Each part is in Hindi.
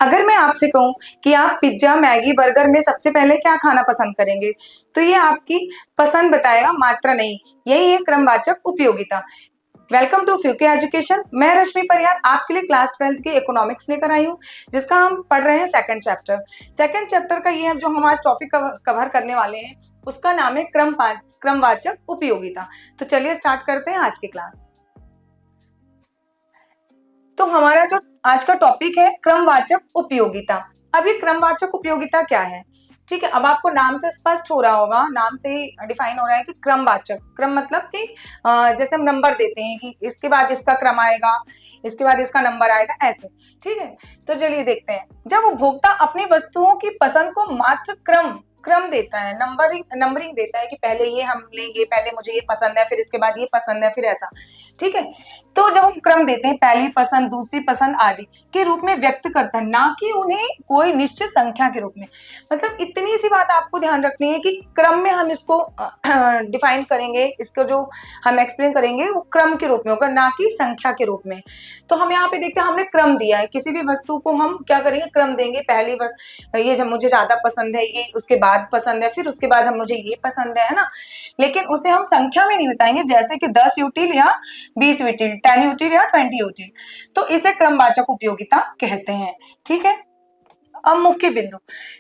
अगर मैं आपसे कहूं कि आप पिज्जा, मैगी, बर्गर में सबसे पहले क्या खाना पसंद करेंगे, तो ये आपकी पसंद बताएगा, मात्रा नहीं। यही है क्रमवाचक उपयोगिता। वेलकम टू फ्यूके एजुकेशन। मैं रश्मि परिहार आपके लिए क्लास 12th की इकोनॉमिक्स लेकर आई हूँ, जिसका हम पढ़ रहे हैं सेकंड चैप्टर। सेकंड चैप्टर का ये है जो हम आज टॉपिक कवर करने वाले हैं, उसका नाम है क्रमवाचक उपयोगिता। तो चलिए स्टार्ट करते हैं आज की क्लास। तो हमारा जो आज का टॉपिक है क्रमवाचक उपयोगिता। अब ये क्रमवाचक उपयोगिता क्या है? ठीक है, अब आपको नाम से स्पष्ट हो रहा होगा, नाम से ही डिफाइन हो रहा है कि क्रमवाचक, क्रम मतलब कि जैसे हम नंबर देते हैं कि इसके बाद इसका क्रम आएगा, इसके बाद इसका नंबर आएगा, ऐसे। ठीक है, तो चलिए देखते हैं। जब उपभोक्ता अपनी वस्तुओं की पसंद को मात्र क्रम क्रम देता है, नंबरिंग देता है कि पहले ये हम लेंगे, पहले मुझे ये पसंद है, फिर इसके बाद ये पसंद है, फिर ऐसा। ठीक है, तो जब हम क्रम देते हैं, पहली पसंद, दूसरी पसंद आदि के रूप में व्यक्त करता है, ना कि उन्हें कोई निश्चित संख्या के रूप में। मतलब इतनी सी बात आपको ध्यान रखनी है कि क्रम में हम इसको डिफाइन करेंगे, इसको जो हम एक्सप्लेन करेंगे वो क्रम के रूप में होगा, ना कि संख्या के रूप में। तो हम यहाँ पे देखते हैं, हमने क्रम दिया है, किसी भी वस्तु को हम क्या करेंगे, क्रम देंगे। पहली ये जब मुझे ज्यादा पसंद है, ये उसके बाद पसंद है, फिर उसके बाद हम मुझे ये पसंद है ना। लेकिन उसे हम संख्या में नहीं बताएंगे, जैसे कि 10 यूटिल या 20 यूटिल, 10 यूटिल या 20 यूटिल। तो इसे क्रमवाचक उपयोगिता कहते हैं। ठीक है, अब मुख्य बिंदु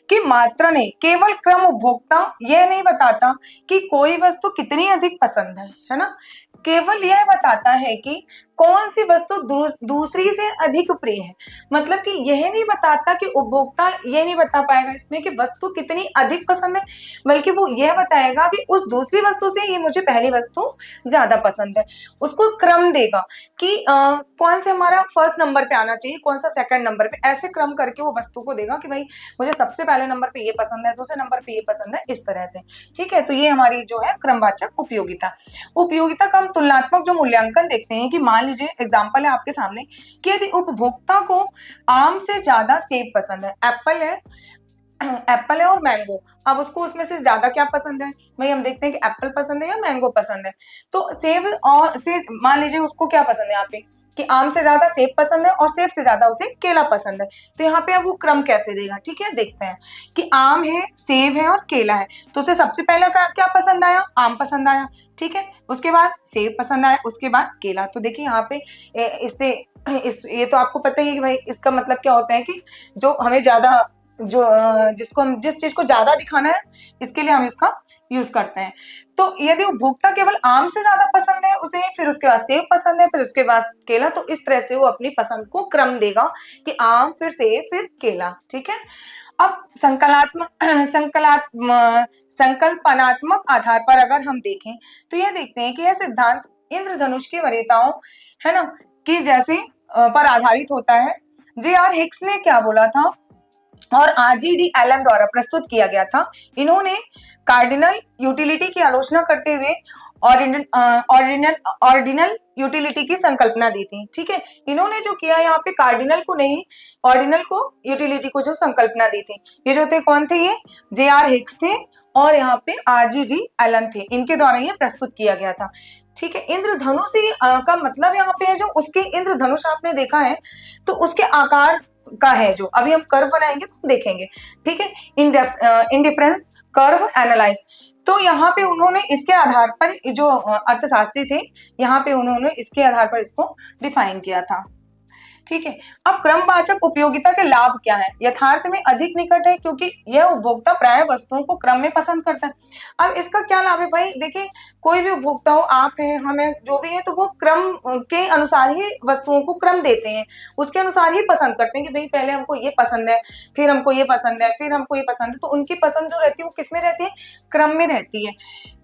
कि मात्रा नहीं, केवल क्रम उपभोक्ता यह नहीं बताता कि कोई वस्तु कितनी अधिक पसंद है ना। केवल यह बताता है कि कौन सी वस्तु दूसरी से अधिक प्रिय है। मतलब कि यह नहीं बताता कि उपभोक्ता यह नहीं बता पाएगा इसमें कि वस्तु कितनी अधिक पसंद है, बल्कि वो यह बताएगा कि उस दूसरी वस्तु से ये मुझे पहली वस्तु ज्यादा पसंद है। उसको क्रम देगा कि कौन से हमारा फर्स्ट नंबर पे आना चाहिए, कौन सा सेकंड नंबर पे, ऐसे क्रम करके वो वस्तु को देगा कि भाई मुझे सबसे पहले नंबर पे ये पसंद है, दूसरे नंबर पे ये पसंद है, इस तरह से। ठीक है, तो ये हमारी जो है क्रमवाचक उपयोगिता का हम तुलनात्मक जो मूल्यांकन देखते हैं कि मान लीजिए एग्जांपल है आपके सामने कि यदि उपभोक्ता को आम से ज्यादा सेब पसंद है, एप्पल है और मैंगो, अब उसको उसमें से ज्यादा क्या पसंद है, भाई हम देखते हैं कि एप्पल पसंद है या मैंगो पसंद है। तो सेब और से मान लीजिए उसको क्या पसंद है यहाँ पे कि आम से ज्यादा सेब पसंद है और सेब से ज्यादा उसे केला पसंद है। तो यहाँ पे अब वो क्रम कैसे देगा, ठीक है, देखते हैं कि आम है, सेब है और केला है, तो उसे सबसे पहले क्या पसंद आया, आम पसंद आया। ठीक है, उसके बाद सेब पसंद आया, उसके बाद केला। तो देखिए यहाँ पे इससे ये तो आपको पता ही है कि भाई इसका मतलब क्या होता है कि जो हमें ज्यादा जिसको हम जिस चीज को ज्यादा दिखाना है, इसके लिए हम इसका यूज करते हैं। तो यदि उपभोक्ता केवल आम से ज्यादा पसंद है उसे, फिर उसके बाद सेब पसंद है, फिर उसके बाद केला, तो इस तरह से वो अपनी पसंद को क्रम देगा कि आम, फिर सेब, फिर केला। ठीक है, अब संकल्पनात्मक आधार पर अगर हम देखें तो यह देखते हैं कि यह सिद्धांत इंद्रधनुष की वरीयताओं है ना कि जैसे पर आधारित होता है। जे.आर. हिक्स ने क्या बोला था और आर.जी.डी. एलन द्वारा प्रस्तुत किया गया था। इन्होंने कार्डिनल यूटिलिटी की आलोचना करते हुए ऑर्डिनल यूटिलिटी की संकल्पना दी थी। ठीक है, इन्होंने जो किया यहाँ पे कार्डिनल को नहीं, ऑर्डिनल को, यूटिलिटी को जो संकल्पना दी थी, ये जो थे कौन थे, ये जे.आर. हिक्स थे और यहाँ पे आर.जी.डी. एलन थे, इनके द्वारा ये प्रस्तुत किया गया था। ठीक है, इंद्रधनुष का मतलब यहाँ पे है जो उसके इंद्रधनुष आपने देखा है तो उसके आकार का है, जो अभी हम कर्व बनाएंगे तो देखेंगे। ठीक है, इंडिफरेंस कर्व एनालाइज, तो यहाँ पे उन्होंने इसके आधार पर, जो अर्थशास्त्री थे, यहाँ पे उन्होंने इसके आधार पर इसको डिफाइन किया था। ठीक है, अब क्रमवाचक उपयोगिता के लाभ क्या है, यथार्थ में अधिक निकट है क्योंकि यह उपभोक्ता प्राय वस्तुओं को क्रम में पसंद करता है। अब इसका क्या लाभ है भाई, देखिए कोई भी उपभोक्ता हो, आप है, हम है, जो भी है, तो वो क्रम के अनुसार ही वस्तुओं को क्रम देते हैं, उसके अनुसार ही पसंद करते हैं कि भाई पहले हमको ये पसंद है, फिर हमको ये पसंद है, फिर हमको ये पसंद है। तो उनकी पसंद जो रहती है वो किस में रहती है, क्रम में रहती है।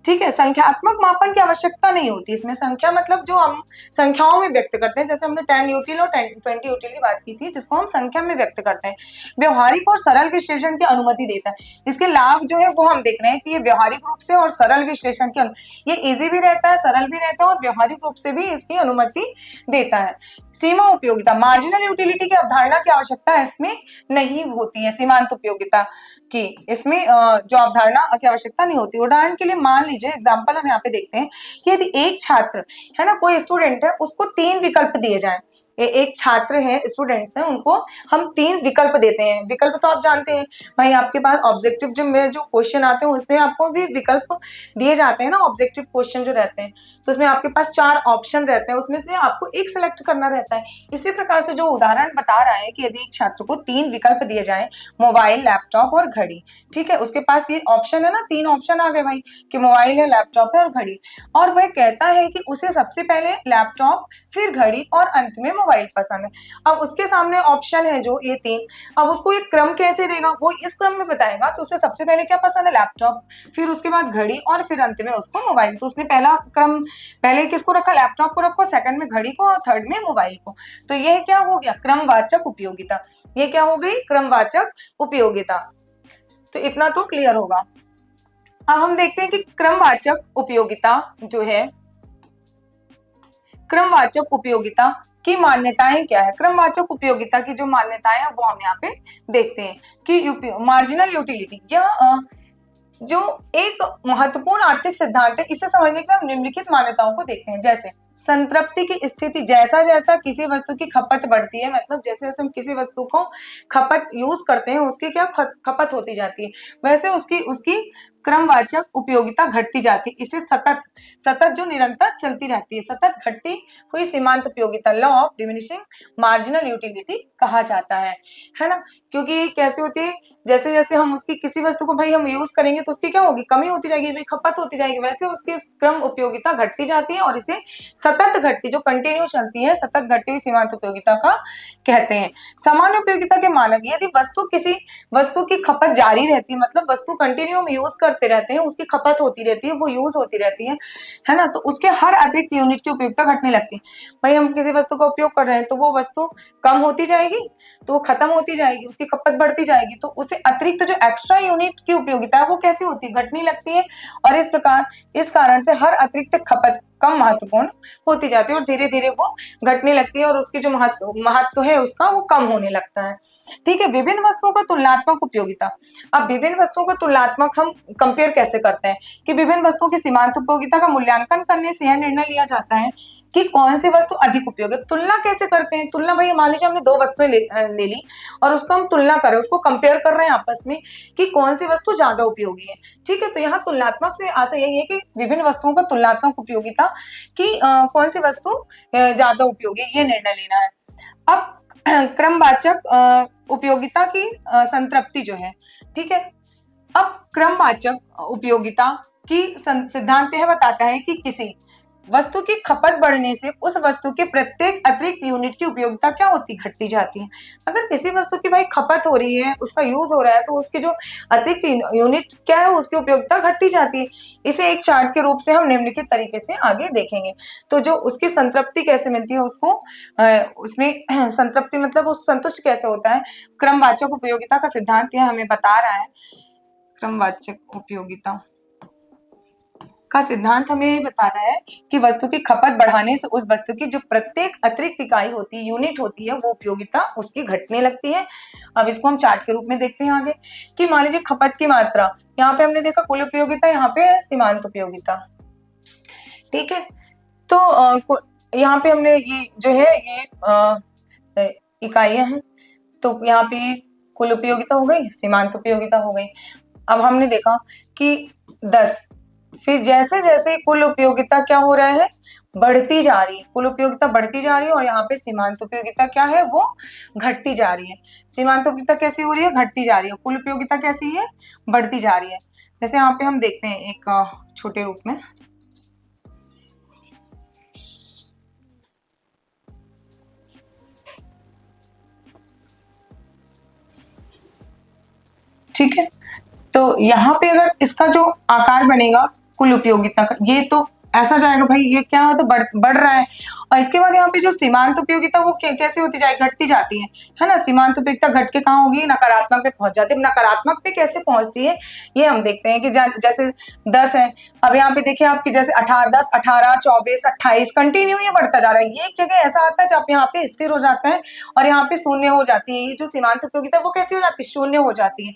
ठीक है, संख्यात्मक मापन की आवश्यकता नहीं होती इसमें। संख्या मतलब जो हम संख्याओं में व्यक्त करते हैं, जैसे हमने 10 यूटिल और 20 यूटिल की बात की थी, जिसको हम संख्या में व्यक्त करते हैं। व्यवहारिक और सरल विश्लेषण की अनुमति देता है। इसके लाभ जो है वो हम देख रहे हैं कि ये व्यवहारिक रूप से और सरल विश्लेषण की ये इजी भी रहता है, सरल भी रहता है और व्यवहारिक रूप से भी इसकी अनुमति देता है। सीमा उपयोगिता, मार्जिनल यूटिलिटी की अवधारणा की आवश्यकता इसमें नहीं होती है। सीमांत उपयोगिता की इसमें जो अवधारणा की आवश्यकता नहीं होती। उदाहरण के लिए मान लीजिए लीजिए एग्जाम्पल हम यहाँ पे देखते हैं कि यदि एक छात्र है ना, कोई स्टूडेंट है, उसको 3 विकल्प दिए जाए, एक छात्र है, स्टूडेंट्स हैं, उनको हम 3 विकल्प देते हैं। विकल्प तो आप जानते हैं भाई, आपके पास ऑब्जेक्टिव जो में जो क्वेश्चन आते हैं उसमें आपको भी विकल्प दिए जाते हैं ना, ऑब्जेक्टिव क्वेश्चन जो रहते हैं, तो उसमें आपके पास 4 ऑप्शन रहते हैं, उसमें से आपको एक सिलेक्ट करना रहता है। इसी प्रकार से जो उदाहरण बता रहा है कि यदि एक छात्र को 3 विकल्प दिए जाए, मोबाइल, लैपटॉप और घड़ी, ठीक है, उसके पास ये ऑप्शन है ना, 3 ऑप्शन आ गए भाई कि मोबाइल है, लैपटॉप है और घड़ी, और वह कहता है कि उसे सबसे पहले लैपटॉप, फिर घड़ी और अंत में मोबाइल पसंद है। अब उसके सामने ऑप्शन है जो ये 3, अब उसको ये क्रम कैसे देगा, वो इस क्रम में बताएगा कि उसे सबसे पहले क्या पसंद है, लैपटॉप, फिर उसके बाद घड़ी और फिर अंत में उसको मोबाइल। तो उसने पहला क्रम पहले किसको रखा, लैपटॉप को रखो, सेकंड में घड़ी को और थर्ड में मोबाइल को। तो यह क्या हो गया, क्रमवाचक उपयोगिता। ये क्या हो गई, क्रमवाचक उपयोगिता। तो इतना तो क्लियर होगा। अब हम देखते हैं कि क्रमवाचक उपयोगिता जो है, क्रमवाचक उपयोगिता की मान्यताएं क्या है। क्रमवाचक उपयोगिता की जो मान्यताएं हैं वो हम यहाँ पे देखते हैं कि मार्जिनल यूटिलिटी, यह जो एक महत्वपूर्ण आर्थिक सिद्धांत है, इसे समझने के लिए हम निम्नलिखित मान्यताओं को देखते हैं। जैसे संतृप्ति की स्थिति, जैसा जैसा किसी वस्तु की खपत बढ़ती है, मतलब जैसे जैसे हम किसी वस्तु को खपत यूज करते हैं, उसकी क्या खपत होती जाती है, वैसे उसकी उसकी क्रमवाचक उपयोगिता घटती जाती है। इसे सतत सतत जो निरंतर चलती रहती है, सतत घटती हुई सीमांत उपयोगिता, law of diminishing marginal utility कहा जाता है ना। क्योंकि ये कैसे होती है, जैसे जैसे हम उसकी किसी वस्तु को भाई हम यूज करेंगे तो उसकी क्या होगी, कमी होती जाएगी भाई, खपत होती जाएगी, वैसे उसकी क्रम उपयोगिता घटती जाती है और इसे सतत घटती, जो कंटिन्यू चलती है, सतत घटती हुई सीमांत उपयोगिता का कहते हैं। सामान्य उपयोगिता के मानक, यदि वस्तु किसी वस्तु की खपत जारी रहती है, मतलब वस्तु कंटिन्यू हम यूज करते रहते हैं, उसकी खपत होती रहती है, वो यूज होती रहती है ना, तो उसके हर अतिरिक्त यूनिट की उपयोगिता घटने लगती है। भाई हम किसी वस्तु का उपयोग कर रहे हैं तो वो वस्तु कम होती जाएगी, तो वो खत्म होती जाएगी, उसकी खपत बढ़ती जाएगी, तो उसे अतिरिक्त जो एक्स्ट्रा यूनिट की उपयोगिता है वो कैसी होती है, घटने लगती है। और इस प्रकार इस कारण से हर अतिरिक्त खपत कम महत्वपूर्ण होती जाती है और धीरे धीरे वो घटने लगती है और उसकी जो महत्व है उसका वो कम होने लगता है। ठीक है, विभिन्न वस्तुओं का तुलनात्मक उपयोगिता। अब विभिन्न वस्तुओं का तुलनात्मक हम कंपेयर कैसे करते हैं कि विभिन्न वस्तुओं की सीमांत उपयोगिता का मूल्यांकन करने से यह निर्णय लिया जाता है कि कौन सी वस्तु अधिक उपयोगी है। तुलना कैसे करते हैं, तुलना भाई मान लीजिए हमने 2 वस्तुएं ले ली और उसको हम तुलना कर रहे हैं, उसको कंपेयर कर रहे हैं आपस में कि कौन सी वस्तु ज्यादा उपयोगी है। ठीक है, तो यहाँ तुलनात्मक से आशय यही है कि विभिन्न वस्तुओं का तुलनात्मक उपयोगिता की कौन सी वस्तु ज्यादा उपयोगी है, ये निर्णय लेना है। अब क्रमवाचक उपयोगिता की संतृप्ति जो है, ठीक है, अब क्रमवाचक उपयोगिता की सिद्धांत यह बताता है कि किसी वस्तु की खपत बढ़ने से उस वस्तु के प्रत्येक अतिरिक्त यूनिट की उपयोगिता क्या होती, घटती जाती है। अगर किसी वस्तु की भाई खपत हो रही है, उसका यूज हो रहा है, तो उसकी जो अतिरिक्त यूनिट क्या है, उसकी उपयोगिता घटती जाती है। इसे एक चार्ट के रूप से हम निम्नलिखित तरीके से आगे देखेंगे। तो जो उसकी संतृप्ति कैसे मिलती है उसको, उसमें संतृप्ति मतलब उस संतुष्ट कैसे होता है, क्रमवाचक उपयोगिता का सिद्धांत यह हमें बता रहा है। क्रमवाचक उपयोगिता का सिद्धांत हमें बता रहा है कि वस्तु की खपत बढ़ाने से उस वस्तु की जो प्रत्येक अतिरिक्त इकाई होती है, यूनिट होती है, वो उपयोगिता उसकी घटने लगती है। अब इसको हम चार्ट के रूप में देखते हैं आगे कि मान लीजिए खपत की मात्रा, यहाँ पे हमने देखा कुल उपयोगिता, यहाँ पे है सीमांत उपयोगिता। ठीक है, तो यहाँ पे हमने ये जो है ये इकाइयां हैं, तो यहाँ पे कुल उपयोगिता हो गई, सीमांत उपयोगिता हो गई। अब हमने देखा कि 10, फिर जैसे जैसे कुल उपयोगिता क्या हो रहा है, बढ़ती जा रही है, कुल उपयोगिता बढ़ती जा रही है और यहाँ पे सीमांत उपयोगिता क्या है, वो घटती जा रही है। सीमांत उपयोगिता कैसी हो रही है, घटती जा रही है, कुल उपयोगिता कैसी है, बढ़ती जा रही है। जैसे यहाँ पे हम देखते हैं एक छोटे रूप में, ठीक है, तो यहाँ पे अगर इसका जो आकार बनेगा कुल उपयोगिता का, ये तो ऐसा जाएगा भाई, ये क्या है, तो बढ़ रहा है। और इसके बाद यहाँ पे जो सीमांत उपयोगिता वो कैसे होती जाएगी, घटती जाती है ना। सीमांत उपयोगिता घट के कहाँ होगी, नकारात्मक पे पहुंच जाती है। नकारात्मक पे कैसे पहुंचती है ये हम देखते हैं कि जैसे 10 है, अब यहाँ पे देखिए आपकी जैसे 10, 18, 24, 28 कंटिन्यू ये बढ़ता जा रहा है। ये एक जगह ऐसा आता है जब यहाँ पे स्थिर हो जाता है और यहाँ पे शून्य हो जाती है। ये जो सीमांत उपयोगिता वो कैसी हो जाती है, शून्य हो जाती है।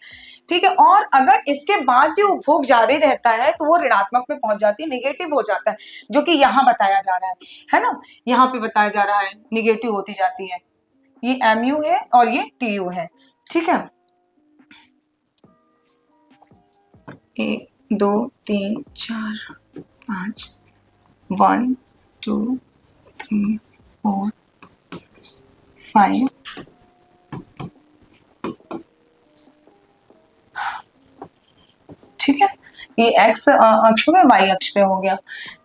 ठीक है। और अगर इसके बाद भी उपभोग जारी रहता है तो वो ऋणात्मक में पहुंच जाती है, निगेटिव हो जाता है, जो कि यहाँ बताया जा रहा है ना, यहाँ पे बताया जा रहा है निगेटिव होती जाती है। ये MU है और ये TU है, ठीक है। 1 2 3 4 5 1 2 3 4 5 ठीक है। ये x अक्ष में y अक्ष पे हो गया,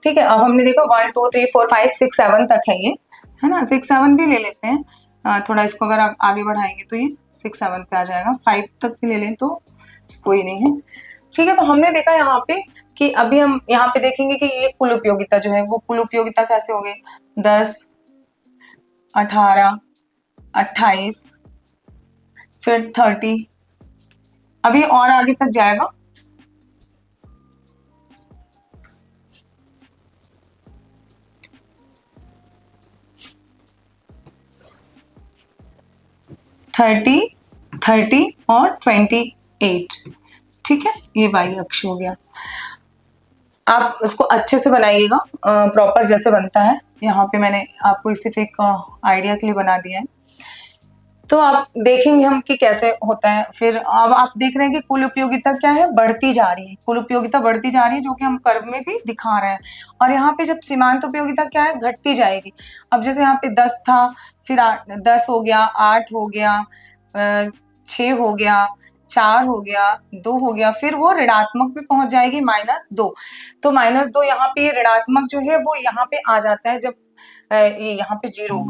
ठीक है। अब हमने देखा 1 2 3 4 5 6 7 तक है ये, है ना। 6 7 भी ले लेते हैं, थोड़ा इसको अगर आप आगे बढ़ाएंगे तो ये 6 7 पे आ जाएगा। 5 तक भी ले लें तो कोई नहीं है, ठीक है। तो हमने देखा यहाँ पे कि अभी हम यहाँ पे देखेंगे कि ये कुल उपयोगिता जो है वो कुल उपयोगिता कैसे हो गई, 10 18 28 फिर 30, अभी और आगे तक जाएगा। थर्टी 30 और 28, ठीक है। ये y अक्ष हो गया। आप इसको अच्छे से बनाइएगा, प्रॉपर जैसे बनता है। यहाँ पे मैंने आपको सिर्फ एक आइडिया के लिए बना दिया है, तो आप देखेंगे हम कि कैसे होता है। फिर अब आप देख रहे हैं कि कुल उपयोगिता क्या है, बढ़ती जा रही है, कुल उपयोगिता बढ़ती जा रही है, जो कि हम कर्व में भी दिखा रहे हैं। और यहाँ पे जब सीमांत उपयोगिता क्या है, घटती जाएगी। अब जैसे यहाँ पे 10 था, फिर 10 हो गया, 8 हो गया, 6 हो गया, 4 हो गया, 2 हो गया, फिर वो ऋणात्मक में पहुंच जाएगी -2। तो -2 यहाँ पे ऋणात्मक जो है वो यहाँ पे आ जाता है, जब ये यहाँ पे 0।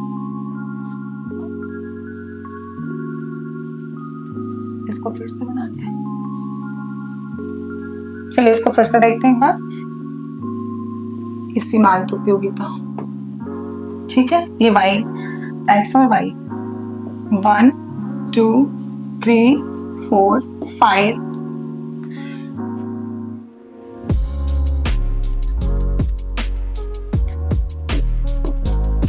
इसको फिर से बनाते हैं, चलिए इसको फिर से देखते हैं एक बार। इस सीमांत उपयोगिता, ठीक है। ये y x और y 1 2 3 4 5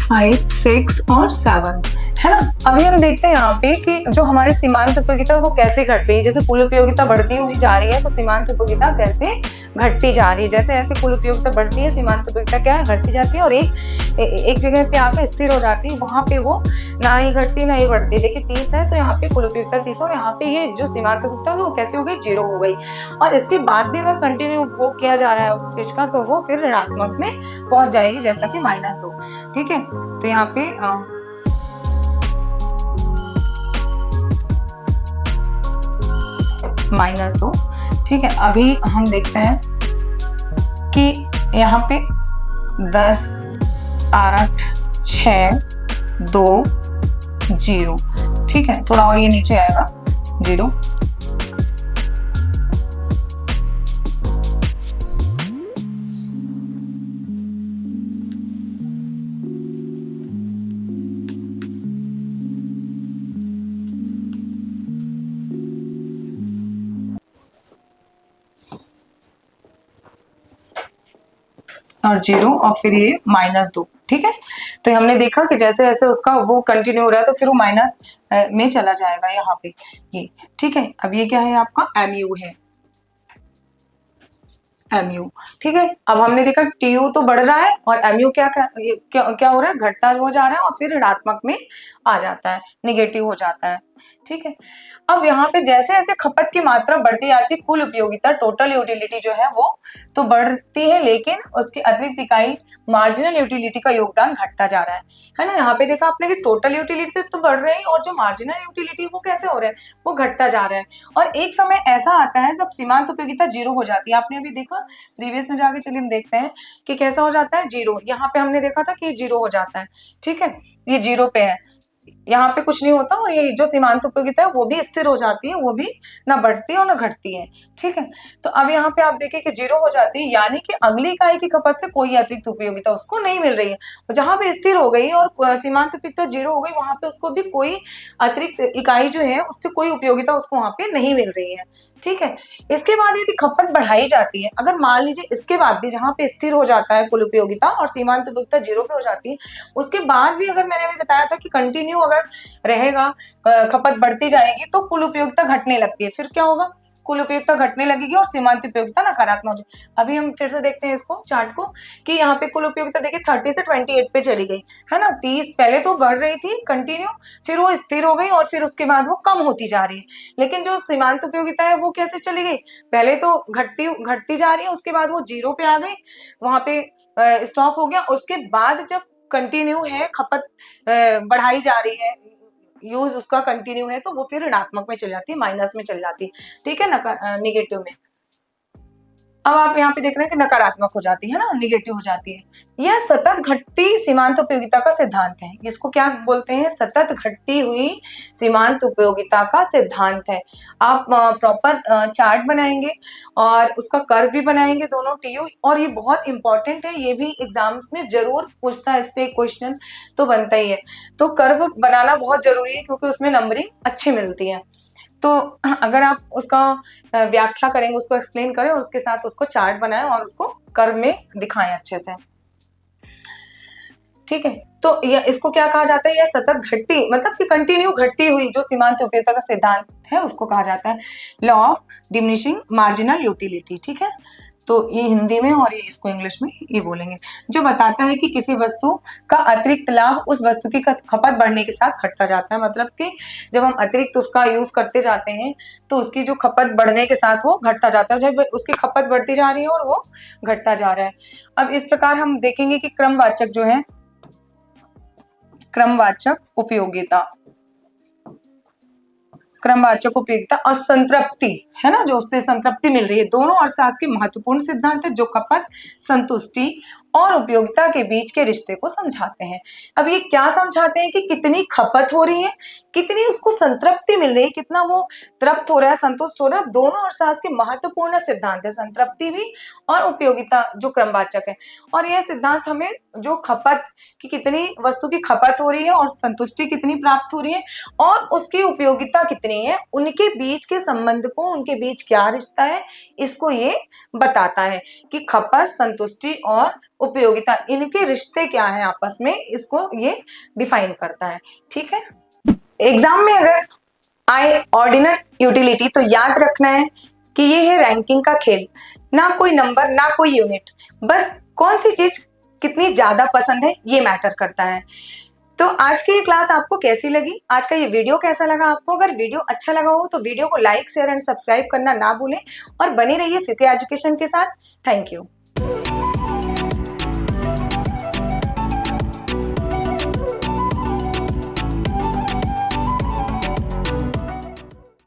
5 6 और 7, है ना। अभी हम देखते हैं यहाँ पे कि जो हमारी सीमांत उपयोगिता वो कैसे घट रही है। जैसे कुल उपयोगिता बढ़ती हुई जा रही है तो सीमांत उपयोगिता कैसे घटती जा रही है। जैसे ऐसे कुल उपयोगिता बढ़ती है, सीमांत उपयोगिता क्या है, घटती जाती है, और एक जगह पे आकर स्थिर हो जाती है, वहां पे वो ना ही घटती ना ही बढ़ती। देखिए 30 है तो यहाँ पे कुल उपयोगिता 30, और यहाँ पे ये जो सीमांत उपयोगिता है वो कैसे हो गई, 0 हो गई। और इसके बाद भी अगर कंटिन्यू उपभोग किया जा रहा है उस चीज का, तो वो फिर ऋणात्मक में पहुंच जाएगी, जैसा कि -2, ठीक है। तो यहाँ पे -2, ठीक है। अभी हम देखते हैं कि यहाँ पे 10 8 6 2 0, ठीक है। थोड़ा और ये नीचे आएगा 0, और 0, और फिर ये -2, ठीक है। तो हमने देखा कि जैसे जैसे उसका वो कंटिन्यू हो रहा है तो फिर वो माइनस में चला जाएगा यहाँ पे, ये, ठीक है। अब ये क्या है, आपका MU है, MU, ठीक है। अब हमने देखा TU तो बढ़ रहा है और MU क्या हो रहा है, घटता हो जा रहा है, और फिर ऋणात्मक में आ जाता है, निगेटिव हो जाता है, ठीक है। अब यहाँ पे जैसे जैसे खपत की मात्रा बढ़ती जाती है, कुल उपयोगिता टोटल यूटिलिटी जो है वो तो बढ़ती है, लेकिन उसकी अतिरिक्त इकाई मार्जिनल यूटिलिटी का योगदान घटता जा रहा है ना। यहाँ पे देखा आपने कि टोटल यूटिलिटी तो बढ़ रही है और जो मार्जिनल यूटिलिटी वो कैसे हो रहा है, वो घटता जा रहा है। और एक समय ऐसा आता है जब सीमांत उपयोगिता 0 हो जाती है। आपने अभी देखा प्रीवियस में जाके, चलिए हम देखते हैं कि कैसा हो जाता है, 0। यहाँ पे हमने देखा था कि 0 हो जाता है, ठीक है। ये 0 पे है, यहाँ पे कुछ नहीं होता, और ये जो सीमांत उपयोगिता है वो भी स्थिर हो जाती है, वो भी ना बढ़ती है और ना घटती है, ठीक है। तो अब यहाँ पे आप देखिए कि 0 हो जाती है, यानी कि अगली इकाई की खपत से कोई अतिरिक्त उपयोगिता उसको नहीं मिल रही है। जहां पे स्थिर हो गई और सीमांत उपयोगिता 0 हो गई, वहां पे उसको भी कोई अतिरिक्त इकाई जो है उससे कोई उपयोगिता उसको वहां पे नहीं मिल रही है, ठीक है। इसके बाद यदि खपत बढ़ाई जाती है, अगर मान लीजिए इसके बाद भी जहां पे स्थिर हो जाता है कुल उपयोगिता और सीमांत उपयोगिता 0 पे हो जाती है, उसके बाद भी अगर मैंने अभी बताया था कि कंटिन्यू अगर रहेगा, खपत बढ़ती जाएगी तो कुल उपयोगिता घटने लगती है, फिर क्या होगा, कुल उपयोगिता घटने लगेगी और सीमांत उपयोगिता नकारात्मक हो जाएगी। अभी हम फिर से देखते हैं इसको चार्ट को कि यहाँ पे कुल उपयोगिता देखिए 30 से 28 पे चली गई है ना। 30 पहले तो बढ़ रही थी कंटिन्यू, फिर वो स्थिर हो गई और फिर उसके बाद वो कम होती जा रही है। लेकिन जो सीमांत उपयोगिता है वो कैसे चली गई, पहले तो घटती जा रही है, उसके बाद वो 0 पे आ गई, वहां पे स्टॉप हो गया। उसके बाद जब कंटिन्यू है, खपत बढ़ाई जा रही है, यूज उसका कंटिन्यू है, तो वो फिर ऋणात्मक में चल जाती है, माइनस में चल जाती है, ठीक है, निगेटिव में। अब आप यहाँ पे देख रहे हैं कि नकारात्मक हो जाती है ना, निगेटिव हो जाती है। यह सतत घटती सीमांत उपयोगिता का सिद्धांत है। इसको क्या बोलते हैं, सतत घटती हुई सीमांत उपयोगिता का सिद्धांत है। आप प्रॉपर चार्ट बनाएंगे और उसका कर्व भी बनाएंगे दोनों टीयू, और ये बहुत इंपॉर्टेंट है, ये भी एग्जाम्स में जरूर पूछता है, इससे क्वेश्चन तो बनता ही है। तो कर्व बनाना बहुत जरूरी है क्योंकि उसमें नंबरिंग अच्छी मिलती है। तो अगर आप उसका व्याख्या करेंगे, उसको एक्सप्लेन करें और उसके साथ उसको चार्ट बनाएं और उसको कर्व में दिखाएं अच्छे से, ठीक है। तो ये इसको क्या कहा जाता है, यह सतत घटती मतलब कि कंटिन्यू घटती हुई जो सीमांत उपयोगिता का सिद्धांत है उसको कहा जाता है law of diminishing marginal utility, ठीक है। तो ये हिंदी में और ये इसको इंग्लिश में ये बोलेंगे, जो बताता है कि किसी वस्तु का अतिरिक्त लाभ उस वस्तु की खपत बढ़ने के साथ घटता जाता है। मतलब कि जब हम अतिरिक्त उसका यूज करते जाते हैं तो उसकी जो खपत बढ़ने के साथ वो घटता जाता है, जब उसकी खपत बढ़ती जा रही है और वो घटता जा रहा है। अब इस प्रकार हम देखेंगे कि क्रमवाचक जो है, क्रमवाचक उपयोगिता, क्रमवाचक उपयोगिता और संतृप्ति है ना, जो उससे संतृप्ति मिल रही है, दोनों अर्थशास्त्र के महत्वपूर्ण सिद्धांत है जो खपत, संतुष्टि और उपयोगिता के बीच के रिश्ते को समझाते हैं। अब ये क्या समझाते हैं कि कितनी खपत हो रही है, कितनी उसको संतृप्ति मिल रही है, कितना वो तृप्त हो रहा है, संतुष्ट हो रहा है, दोनों अर्थशास्त्र के महत्वपूर्ण सिद्धांत है, संतृप्ति भी और उपयोगिता जो क्रमवाचक है। और यह सिद्धांत हमें जो खपत की कितनी वस्तु की खपत हो रही है और संतुष्टि कितनी प्राप्त हो रही है और उसकी उपयोगिता कितनी है, उनके बीच के संबंध को, उनके बीच क्या रिश्ता है, इसको ये बताता है कि खपत, संतुष्टि और उपयोगिता, इनके रिश्ते क्या है आपस में, इसको ये डिफाइन करता है, ठीक है। एग्जाम में अगर आए ऑर्डिनल यूटिलिटी तो याद रखना है कि ये है रैंकिंग का खेल, ना कोई नंबर ना कोई यूनिट, बस कौन सी चीज कितनी ज्यादा पसंद है ये मैटर करता है। तो आज की ये क्लास आपको कैसी लगी, आज का ये वीडियो कैसा लगा आपको, अगर वीडियो अच्छा लगा हो तो वीडियो को लाइक, शेयर एंड सब्सक्राइब करना ना भूलें और बने रहिए फ्यूके एजुकेशन के साथ। Thank you.